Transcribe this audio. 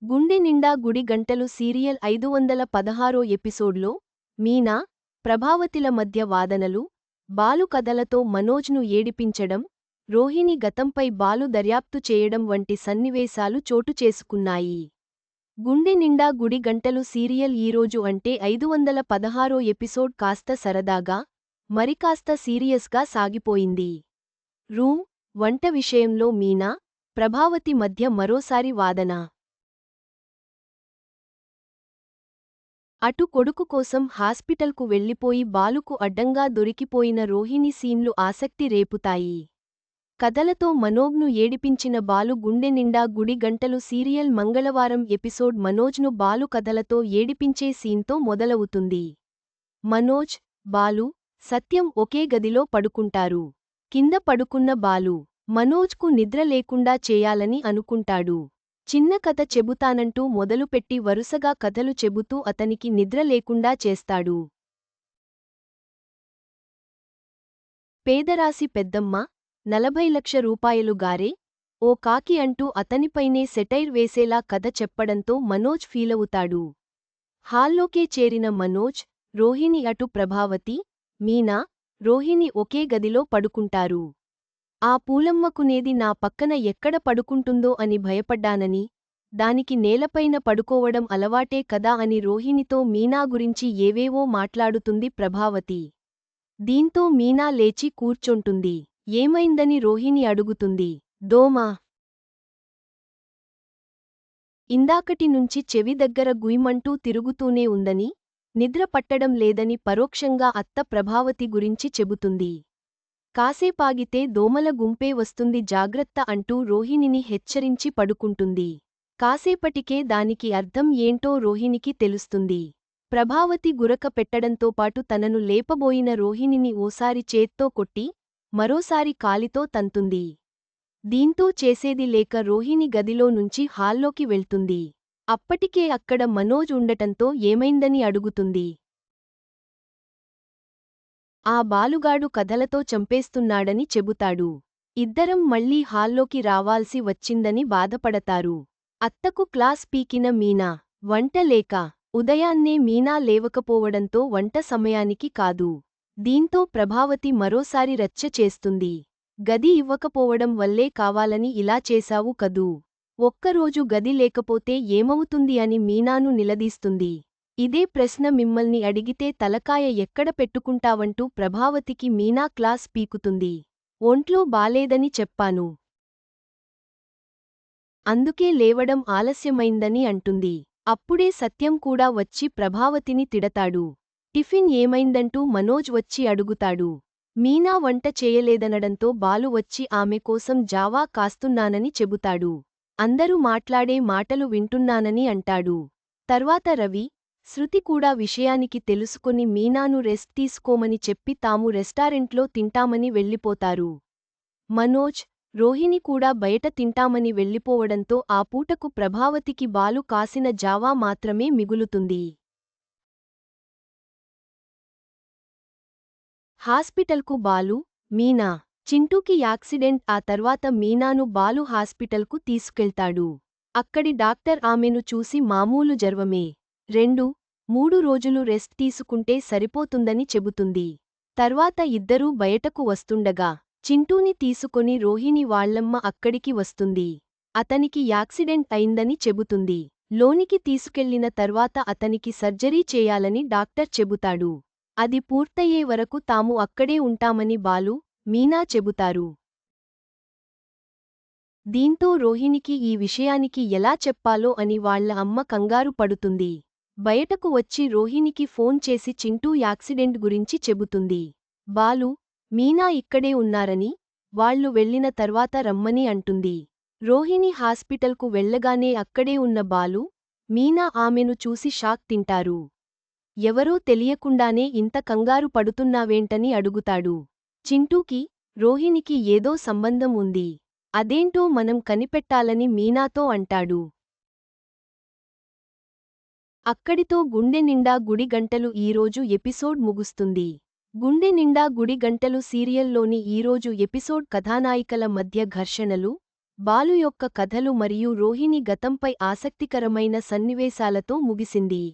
గుండె నిండా గుడి గంటలు సీరియల్ 516 ఎపిసోడ్లో మీనా, ప్రభావతిల మధ్య వాదనలు, బాలు కథలతో మనోజ్ను ఏడిపించడం, రోహిణి గతంపై బాలు దర్యాప్తు చేయడం వంటి సన్నివేశాలు చోటుచేసుకున్నాయి. గుండె నిండా గుడి గంటలు సీరియల్ ఈరోజు అంటే 516 ఎపిసోడ్ కాస్త సరదాగా, మరికాస్త సీరియస్గా సాగిపోయింది. వంట విషయంలో మీనా, ప్రభావతి మధ్య మరోసారి వాదన. అటు కొడుకు కోసం హాస్పిటల్కు వెళ్లిపోయి బాలుకు అడ్డంగా దొరికిపోయిన రోహిణి సీన్లు ఆసక్తి రేపుతాయి. కథలతో మనోజ్ను ఏడిపించిన బాలు గుండె నిండా గుడి గంటలు సీరియల్ మంగళవారం ఎపిసోడ్ మనోజ్ను బాలు కథలతో ఏడిపించే సీన్తో మొదలవుతుంది. మనోజ్, బాలు, సత్యం ఒకే గదిలో పడుకుంటారు. కింద పడుకున్న బాలు, మనోజ్కు నిద్ర లేకుండా చేయాలని అనుకుంటాడు. చిన్న కథ చెబుతానంటూ మొదలుపెట్టి వరుసగా కథలు చెబుతూ అతనికి నిద్ర లేకుండా చేస్తాడు. పేదరాశి పెద్దమ్మ, 40 లక్ష రూపాయలు గారే, ఓ కాకి అంటూ అతనిపైనే సెటైర్ వేసేలా కథ చెప్పడంతో మనోజ్ ఫీలవుతాడు. హాల్లోకే చేరిన మనోజ్, రోహిణి అటు ప్రభావతి, మీనా, రోహిణి ఒకే గదిలో పడుకుంటారు. ఆ పూలమ్మకునేది నా పక్కన ఎక్కడ పడుకుంటుందో అని భయపడ్డానని, దానికి నేలపైన పడుకోవడం అలవాటే కదా అని రోహిణితో మీనా గురించి ఏవేవో మాట్లాడుతుంది ప్రభావతి. దీంతో మీనా లేచి కూర్చొంటుంది. ఏమైందని రోహిణి అడుగుతుంది. దోమ ఇందాకటి నుంచి చెవి దగ్గర గుయ్మంటూ తిరుగుతూనే ఉందని, నిద్ర పట్టడం లేదని పరోక్షంగా అత్త ప్రభావతి గురించి చెబుతుంది. కాసేపాగితే దోమల గుంపే వస్తుంది జాగ్రత్త అంటూ రోహిణిని హెచ్చరించి పడుకుంటుంది. కాసేపటికే దానికి అర్థం ఏంటో రోహిణికి తెలుస్తుంది. ప్రభావతి గురక పెట్టడంతోపాటు తనను లేపబోయిన రోహిణిని ఓసారి చేత్తో కొట్టి, మరోసారి కాలితో తంతుంది. దీంతో చేసేది లేక రోహిణి గదిలో నుంచి హాల్లోకి వెళ్తుంది. అప్పటికే అక్కడ మనోజ్ ఉండటంతో ఏమైందని అడుగుతుంది. ఆ బాలుగాడు కథలతో చంపేస్తున్నాడని చెబుతాడు. ఇద్దరం మళ్లీ హాల్లోకి రావాల్సి వచ్చిందని బాధపడతారు. అత్తకు క్లాస్ పీకిన మీనా, వంట లేక, ఉదయాన్నే మీనా లేవకపోవడంతో వంట సమయానికి కాదు. దీంతో ప్రభావతి మరోసారి రచ్చ చేస్తుంది. గది ఇవ్వకపోవడం వల్లే కావాలని ఇలా చేశావు కదూ. ఒక్కరోజు గది లేకపోతే ఏమవుతుంది అని మీనాను నిలదీస్తుంది. ఇదే ప్రశ్న మిమ్మల్ని అడిగితే తలకాయ ఎక్కడ పెట్టుకుంటావంటూ ప్రభావతికి మీనా క్లాస్ పీకుతుంది. ఒంట్లో బాలేదని చెప్పాను. అందుకే లేవడం ఆలస్యమైందని అంటుంది. అప్పుడే సత్యం కూడా వచ్చి ప్రభావతిని తిడతాడు. టిఫిన్ ఏమైందంటూ మనోజ్ వచ్చి అడుగుతాడు. మీనా వంట చేయలేదనడంతో బాలు వచ్చి ఆమె కోసం జావా కాస్తున్నానని చెబుతాడు. అందరూ మాట్లాడే మాటలు వింటున్నానని అంటాడు. తర్వాత రవి, శృతి కూడా విషయానికి తెలుసుకొని మీనాను రెస్ట్ తీసుకోమని చెప్పి తాము రెస్టారెంట్లో తింటామని వెళ్ళిపోతారు. మనోజ్, రోహిణి కూడా బయట తింటామని వెళ్ళిపోవడంతో ఆ పూటకు ప్రభావతికి బాలు కాసిన జావా మాత్రమే మిగులుతుంది. హాస్పిటల్కు బాలు, మీనా, చింటూకి యాక్సిడెంట్. ఆ తర్వాత మీనాను బాలు హాస్పిటల్కు తీసుకెళ్తాడు. అక్కడి డాక్టర్ ఆమెను చూసి మామూలు జ్వరమే, 2-3 రోజులు రెస్ట్ తీసుకుంటే సరిపోతుందని చెబుతుంది. తర్వాత ఇద్దరూ బయటకు వస్తుండగా చింటూని తీసుకొని రోహిణి వాళ్లమ్మ అక్కడికి వస్తుంది. అతనికి యాక్సిడెంట్ అయిందని చెబుతుంది. లోనికి తీసుకెళ్లిన తర్వాత అతనికి సర్జరీ చేయాలని డాక్టర్ చెబుతాడు. అది పూర్తయ్యే వరకు తాము అక్కడే ఉంటామని బాలు, మీనా చెబుతారు. దీంతో రోహిణికి ఈ విషయానికి ఎలా చెప్పాలో అని వాళ్ల అమ్మ కంగారు పడుతుంది. బయటకు వచ్చి రోహిణికి ఫోన్ చేసి చింటూ యాక్సిడెంట్ గురించి చెబుతుంది. బాలు, మీనా ఇక్కడే ఉన్నారని, వాళ్లు వెళ్లిన తర్వాత రమ్మని అంటుంది. రోహిణి హాస్పిటల్కు వెళ్లగానే అక్కడే ఉన్న బాలు, మీనా ఆమెను చూసి షాక్ తింటారు. ఎవరో తెలియకుండానే ఇంత కంగారు పడుతున్నావేంటని అడుగుతాడు. చింటూకి, రోహిణికి ఏదో సంబంధం ఉంది. అదేంటో మనం కనిపెట్టాలని మీనాతో అంటాడు. అక్కడితో గుండె నిండా గుడి గంటలు ఈరోజు ఎపిసోడ్ ముగుస్తుంది. గుండె నిండా గుడి గంటలు సీరియల్లోని ఈరోజు ఎపిసోడ్ కథానాయికల మధ్య ఘర్షణలు, బాలు యొక్క కథలు మరియు రోహిణి గతంపై ఆసక్తికరమైన సన్నివేశాలతో ముగిసింది.